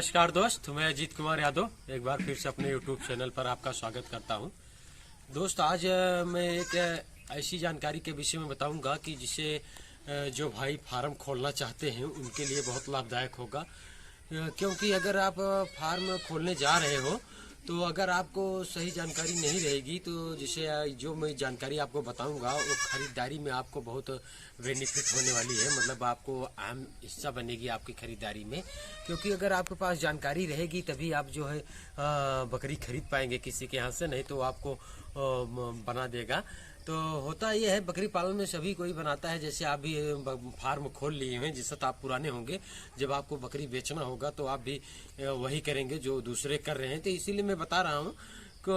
नमस्कार दोस्त, मैं अजीत कुमार यादव एक बार फिर से अपने YouTube चैनल पर आपका स्वागत करता हूं। दोस्त, आज मैं एक ऐसी जानकारी के विषय में बताऊंगा कि जिसे जो भाई फार्म खोलना चाहते हैं उनके लिए बहुत लाभदायक होगा। क्योंकि अगर आप फार्म खोलने जा रहे हो तो अगर आपको सही जानकारी नहीं रहेगी तो जिसे जो मैं जानकारी आपको बताऊंगा वो खरीदारी में आपको बहुत बेनिफिट होने वाली है। मतलब आपको अहम हिस्सा बनेगी आपकी खरीदारी में। क्योंकि अगर आपके पास जानकारी रहेगी तभी आप जो है बकरी खरीद पाएंगे किसी के यहाँ से, नहीं तो आपको बना देगा। तो होता ये है, बकरी पालन में सभी कोई बनाता है। जैसे आप भी फार्म खोल लिए हैं, जिससे आप पुराने होंगे, जब आपको बकरी बेचना होगा तो आप भी वही करेंगे जो दूसरे कर रहे हैं। तो इसीलिए मैं बता रहा हूँ को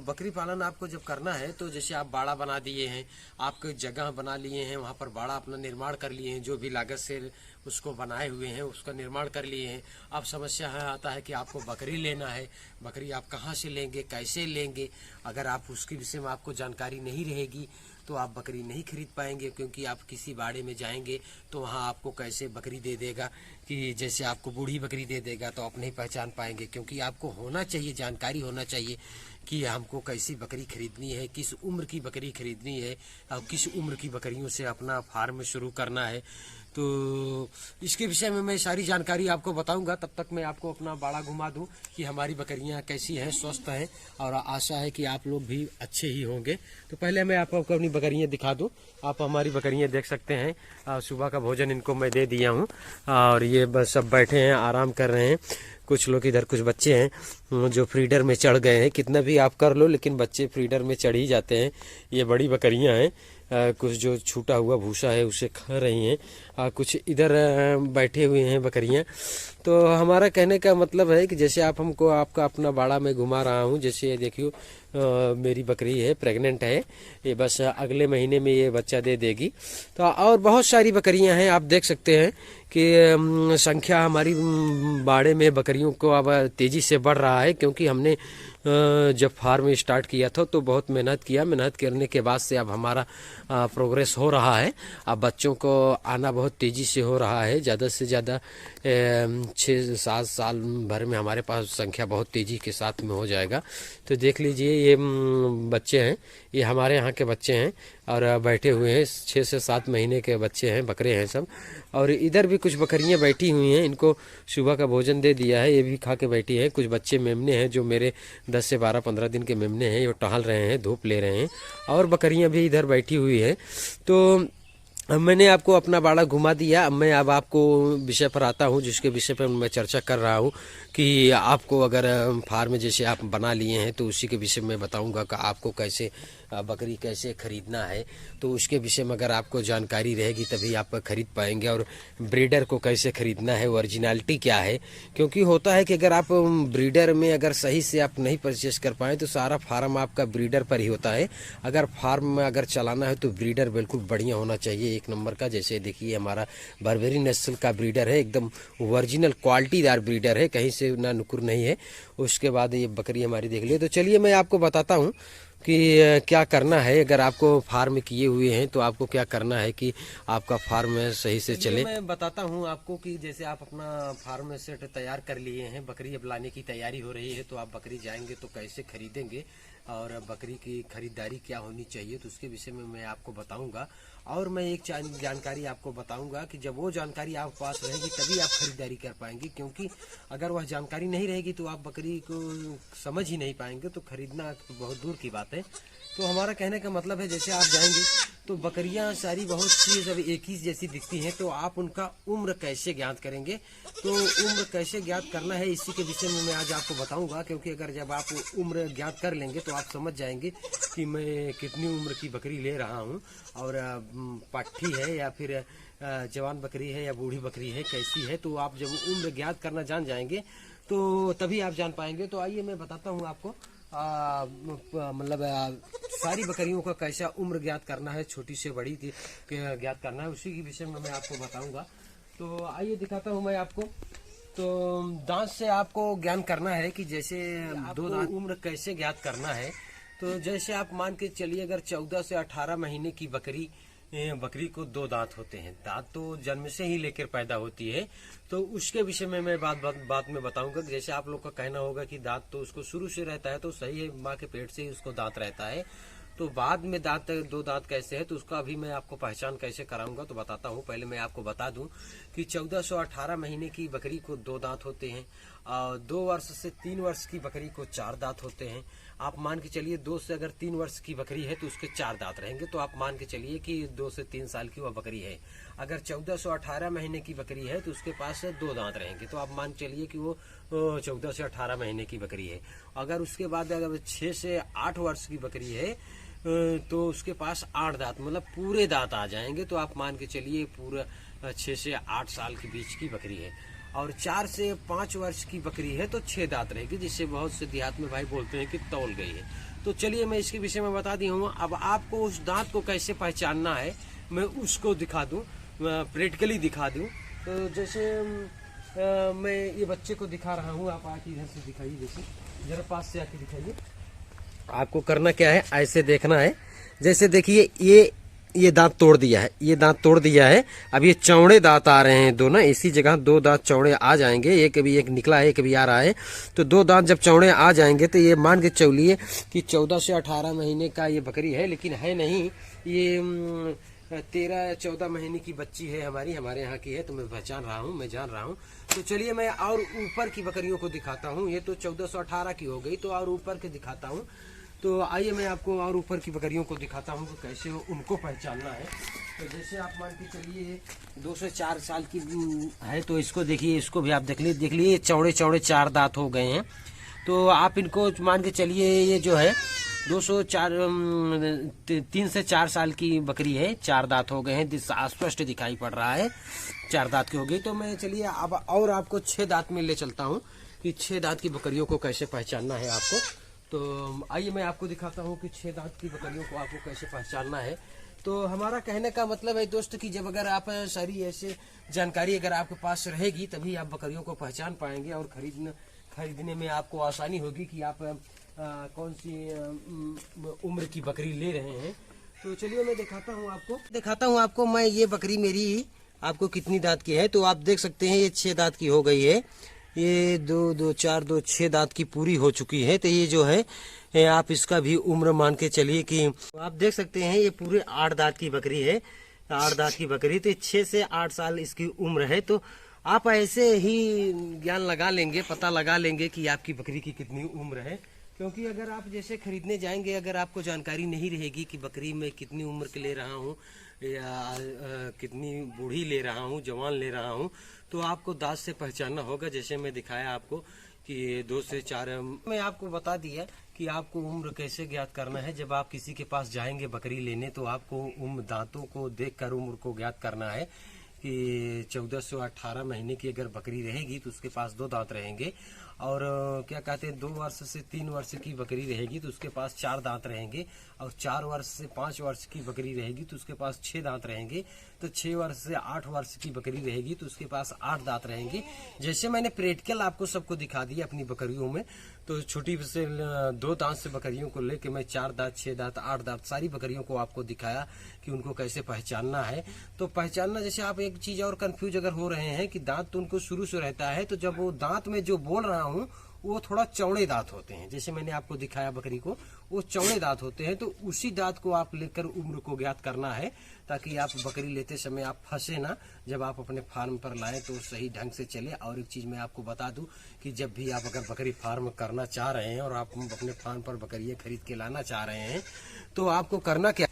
बकरी पालन आपको जब करना है तो जैसे आप बाड़ा बना दिए हैं, आपको जगह बना लिए हैं, वहाँ पर बाड़ा अपना निर्माण कर लिए हैं, जो भी लागत से उसको बनाए हुए हैं उसका निर्माण कर लिए हैं। अब समस्या है आता है कि आपको बकरी लेना है, बकरी आप कहाँ से लेंगे, कैसे लेंगे। अगर आप उसके विषय में आपको जानकारी नहीं रहेगी तो आप बकरी नहीं खरीद पाएंगे। क्योंकि आप किसी बाड़े में जाएंगे तो वहाँ आपको कैसे बकरी दे देगा कि जैसे आपको बूढ़ी बकरी दे देगा तो आप नहीं पहचान पाएंगे। क्योंकि आपको होना चाहिए, जानकारी होना चाहिए कि हमको कैसी बकरी खरीदनी है, किस उम्र की बकरी खरीदनी है और किस उम्र की बकरियों से अपना फार्म शुरू करना है। तो इसके विषय में मैं सारी जानकारी आपको बताऊंगा। तब तक मैं आपको अपना बाड़ा घुमा दूं कि हमारी बकरियां कैसी हैं, स्वस्थ हैं, और आशा है कि आप लोग भी अच्छे ही होंगे। तो पहले मैं आपको अपनी बकरियां दिखा दूं। आप हमारी बकरियां देख सकते हैं। सुबह का भोजन इनको मैं दे दिया हूं और ये बस सब बैठे हैं, आराम कर रहे हैं। कुछ लोग इधर, कुछ बच्चे हैं जो फ्रीडर में चढ़ गए हैं। कितना भी आप कर लो लेकिन बच्चे फ्रीडर में चढ़ ही जाते हैं। ये बड़ी बकरियां हैं। कुछ जो छूटा हुआ भूसा है उसे खा रही हैं। कुछ इधर बैठे हुए हैं बकरियां। तो हमारा कहने का मतलब है कि जैसे आप हमको आपका अपना बाड़ा में घुमा रहा हूं। जैसे देखियो मेरी बकरी है, प्रेग्नेंट है, ये बस अगले महीने में ये बच्चा दे देगी। तो और बहुत सारी बकरियां हैं, आप देख सकते हैं कि संख्या हमारी बाड़े में बकरियों को अब तेजी से बढ़ रहा है। क्योंकि हमने जब फार्म स्टार्ट किया था तो बहुत मेहनत किया। मेहनत करने के बाद से अब हमारा प्रोग्रेस हो रहा है। अब बच्चों को आना बहुत तेजी से हो रहा है। ज़्यादा से ज़्यादा 6-7 साल भर में हमारे पास संख्या बहुत तेजी के साथ में हो जाएगा। तो देख लीजिए ये बच्चे हैं, ये हमारे यहाँ के बच्चे हैं और बैठे हुए हैं। 6 से 7 महीने के बच्चे हैं, बकरे हैं सब। और इधर भी कुछ बकरियां बैठी हुई हैं, इनको सुबह का भोजन दे दिया है, ये भी खा के बैठी हैं। कुछ बच्चे मेमने हैं जो मेरे 10 से 12-15 दिन के मेमने हैं, ये टहल रहे हैं, धूप ले रहे हैं। और बकरियां भी इधर बैठी हुई हैं। तो मैंने आपको अपना बाड़ा घुमा दिया। मैं अब आपको विषय पर आता हूँ जिसके विषय पर मैं चर्चा कर रहा हूँ कि आपको अगर फार्म जैसे आप बना लिए हैं तो उसी के विषय में बताऊंगा कि आपको कैसे बकरी कैसे खरीदना है। तो उसके विषय में अगर आपको जानकारी रहेगी तभी आप खरीद पाएंगे। और ब्रीडर को कैसे खरीदना है, ओरिजिनलिटी क्या है। क्योंकि होता है कि अगर आप ब्रीडर में अगर सही से आप नहीं परचेस कर पाए तो सारा फार्म आपका ब्रीडर पर ही होता है। अगर फार्म में अगर चलाना है तो ब्रीडर बिल्कुल बढ़िया होना चाहिए, एक नंबर का। जैसे देखिए हमारा बर्बेरी नस्ल का ब्रीडर है, एकदम ओरिजिनल क्वालिटीदार ब्रीडर है, कहीं से ना नुकुर नहीं है। उसके बाद ये बकरी हमारी देख लिए। तो चलिए मैं आपको बताता हूँ कि क्या करना है। अगर आपको फार्म किए हुए हैं तो आपको क्या करना है कि आपका फार्म सही से चले। मैं बताता हूँ आपको कि जैसे आप अपना फार्म सेट तैयार कर लिए हैं, बकरी अब लाने की तैयारी हो रही है, तो आप बकरी जाएंगे तो कैसे खरीदेंगे और बकरी की खरीदारी क्या होनी चाहिए, तो उसके विषय में मैं आपको बताऊंगा। और मैं एक जानकारी आपको बताऊंगा कि जब वो जानकारी आपके पास रहेगी तभी आप खरीदारी कर पाएंगे। क्योंकि अगर वह जानकारी नहीं रहेगी तो आप बकरी को समझ ही नहीं पाएंगे, तो खरीदना बहुत दूर की बात है। तो हमारा कहने का मतलब है जैसे आप जाएंगे तो बकरियां सारी बहुत सी जब एक ही जैसी दिखती हैं, तो आप उनका उम्र कैसे ज्ञात करेंगे। तो उम्र कैसे ज्ञात करना है इसी के विषय में मैं आज आपको बताऊंगा। क्योंकि अगर जब आप उम्र ज्ञात कर लेंगे तो आप समझ जाएंगे कि मैं कितनी उम्र की बकरी ले रहा हूं, और पाठी है या फिर जवान बकरी है या बूढ़ी बकरी है, कैसी है। तो आप जब उम्र ज्ञात करना जान जाएंगे तो तभी आप जान पाएंगे। तो आइए मैं बताता हूँ आपको मतलब सारी बकरियों का कैसा उम्र ज्ञात करना है, छोटी से बड़ी ज्ञात करना है, उसी के विषय में मैं आपको बताऊंगा। तो आइए दिखाता हूँ मैं आपको। तो दांत से आपको ज्ञान करना है कि जैसे दो दांत उम्र कैसे ज्ञात करना है। तो जैसे आप मान के चलिए अगर 14 से 18 महीने की बकरी बकरी को 2 दांत होते हैं। दांत तो जन्म से ही लेकर पैदा होती है, तो उसके विषय में मैं बात में बताऊंगा। जैसे आप लोग का कहना होगा कि दांत तो उसको शुरू से रहता है, तो सही है, माँ के पेट से ही उसको दांत रहता है। तो बाद में दांत 2 दांत कैसे है, तो उसका भी मैं आपको पहचान कैसे कराऊंगा तो बताता हूँ। पहले मैं आपको बता दूं कि 1418 महीने की बकरी को 2 दांत होते हैं, और 2 वर्ष से 3 वर्ष की बकरी को 4 दांत होते हैं। आप मान के चलिए 2 से अगर 3 वर्ष की बकरी है तो उसके 4 दांत रहेंगे, तो आप मान के चलिए कि 2 से 3 साल की वह बकरी है। अगर 1418 महीने की बकरी है तो उसके पास 2 दांत रहेंगे, तो आप मान चलिए कि वो 14 से 18 महीने की बकरी है। अगर उसके बाद अगर 6 से 8 वर्ष की बकरी है तो उसके पास 8 दांत, मतलब पूरे दांत आ जाएंगे, तो आप मान के चलिए पूरा 6 से 8 साल के बीच की बकरी है। और 4 से 5 वर्ष की बकरी है तो 6 दांत रहेगी, जिससे बहुत से देहात में भाई बोलते हैं कि तौल गई है। तो चलिए मैं इसके विषय में बता दी हूँ। अब आपको उस दांत को कैसे पहचानना है मैं उसको दिखा दूँ, प्रैक्टिकली दिखा दूँ। तो जैसे मैं ये बच्चे को दिखा रहा हूँ, आप आके इधर से दिखाइए, जैसे जरा पास से आके दिखाइए। आपको करना क्या है, ऐसे देखना है। जैसे देखिए ये दांत तोड़ दिया है, ये दांत तोड़ दिया है। अब ये चौड़े दांत आ रहे हैं दोनों, इसी जगह 2 दांत चौड़े आ जाएंगे। एक अभी एक निकला है, एक अभी आ रहा है। तो 2 दांत जब चौड़े आ जाएंगे तो ये मान के चलिए कि 14 से 18 महीने का ये बकरी है, लेकिन है नहीं, ये 13-14 महीने की बच्ची है, हमारे यहाँ की है। तो मैं पहचान रहा हूँ, मैं जान रहा हूँ। तो चलिए मैं और ऊपर की बकरियों को दिखाता हूँ। ये तो 1418 की हो गई, तो और ऊपर के दिखाता हूँ। तो आइए मैं आपको और ऊपर की बकरियों को दिखाता हूँ कि कैसे उनको पहचानना है। तो जैसे आप मान के चलिए 2 से 4 साल की है, तो इसको देखिए, इसको भी आप देख लीजिए चौड़े चौड़े 4 दांत हो गए हैं। तो आप इनको मान के चलिए, ये जो है 3 से 4 साल की बकरी है, 4 दांत हो गए हैं, स्पष्ट दिखाई पड़ रहा है 4 दांत की हो गई। तो मैं चलिए अब और आपको 6 दांत में ले चलता हूँ कि 6 दांत की बकरियों को कैसे पहचानना है आपको। तो आइए मैं आपको दिखाता हूँ कि 6 दांत की बकरियों को आपको कैसे पहचानना है। तो हमारा कहने का मतलब है दोस्त कि जब अगर आप सारी ऐसे जानकारी अगर आपके पास रहेगी तभी आप बकरियों को पहचान पाएंगे, और खरीदने में आपको आसानी होगी कि आप कौन सी उम्र की बकरी ले रहे हैं। तो चलिए मैं दिखाता हूँ आपको मैं ये बकरी मेरी आपको कितनी दांत की है। तो आप देख सकते हैं ये 6 दांत की हो गई है। ये 6 दांत की पूरी हो चुकी है। तो ये जो है आप इसका भी उम्र मान के चलिए कि आप देख सकते हैं ये पूरे 8 दांत की बकरी है, 8 दांत की बकरी। तो 6 से 8 साल इसकी उम्र है। तो आप ऐसे ही ज्ञान लगा लेंगे, पता लगा लेंगे कि आपकी बकरी की कितनी उम्र है। क्योंकि अगर आप जैसे खरीदने जाएंगे, अगर आपको जानकारी नहीं रहेगी कि बकरी में कितनी उम्र के ले रहा हूँ या कितनी बूढ़ी ले रहा हूँ, जवान ले रहा हूँ, तो आपको दांत से पहचानना होगा। जैसे मैं दिखाया आपको कि 2 से 4, मैं आपको बता दिया कि आपको उम्र कैसे ज्ञात करना है। जब आप किसी के पास जाएंगे बकरी लेने तो आपको उम्र दांतों को देखकर उम्र को ज्ञात करना है कि 14 से 18 महीने की अगर बकरी रहेगी तो उसके पास 2 दांत रहेंगे, और क्या कहते हैं 2 वर्ष से 3 वर्ष की बकरी रहेगी तो उसके पास 4 दांत रहेंगे, और 4 वर्ष से 5 वर्ष की बकरी रहेगी तो उसके पास 6 दांत रहेंगे, तो 6 वर्ष से 8 वर्ष की बकरी रहेगी तो उसके पास 8 दांत रहेंगे। जैसे मैंने प्रैक्टिकल आपको सबको दिखा दिया अपनी बकरियों में, तो छोटी से 2 दांत से बकरियों को लेके मैं 4 दांत, 6 दांत, 8 दांत सारी बकरियों को आपको दिखाया कि उनको कैसे पहचानना है। तो पहचानना, जैसे आप एक चीज और कंफ्यूज अगर हो रहे हैं कि दांत तो उनको शुरू से रहता है, तो जब वो दांत में जो बोल रहा हूँ वो थोड़ा चौड़े दांत होते हैं। जैसे मैंने आपको दिखाया बकरी को, वो चौड़े दांत होते हैं। तो उसी दांत को आप लेकर उम्र को ज्ञात करना है, ताकि आप बकरी लेते समय आप फंसे ना, जब आप अपने फार्म पर लाएं तो सही ढंग से चले। और एक चीज मैं आपको बता दूं कि जब भी आप अगर बकरी फार्म करना चाह रहे हैं और आप अपने फार्म पर बकरियां खरीद के लाना चाह रहे हैं, तो आपको करना क्या,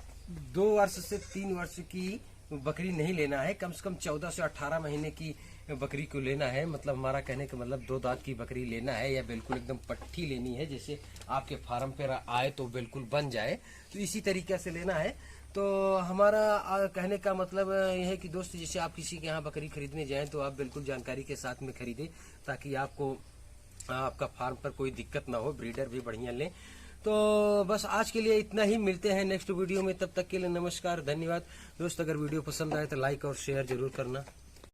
2 वर्ष से 3 वर्ष की बकरी नहीं लेना है, कम से कम 14 से 18 महीने की बकरी को लेना है। मतलब हमारा कहने का मतलब 2 दांत की बकरी लेना है, या बिल्कुल एकदम पट्टी लेनी है, जैसे आपके फार्म पर आए तो बिल्कुल बन जाए, तो इसी तरीके से लेना है। तो हमारा कहने का मतलब यह है कि दोस्त, जैसे आप किसी के यहाँ बकरी खरीदने जाएं तो आप बिल्कुल जानकारी के साथ में खरीदें, ताकि आपको आपका फार्म पर कोई दिक्कत ना हो, ब्रीडर भी बढ़िया लें। तो बस आज के लिए इतना ही, मिलते हैं नेक्स्ट वीडियो में, तब तक के लिए नमस्कार, धन्यवाद। दोस्त अगर वीडियो पसंद आए तो लाइक और शेयर जरूर करना।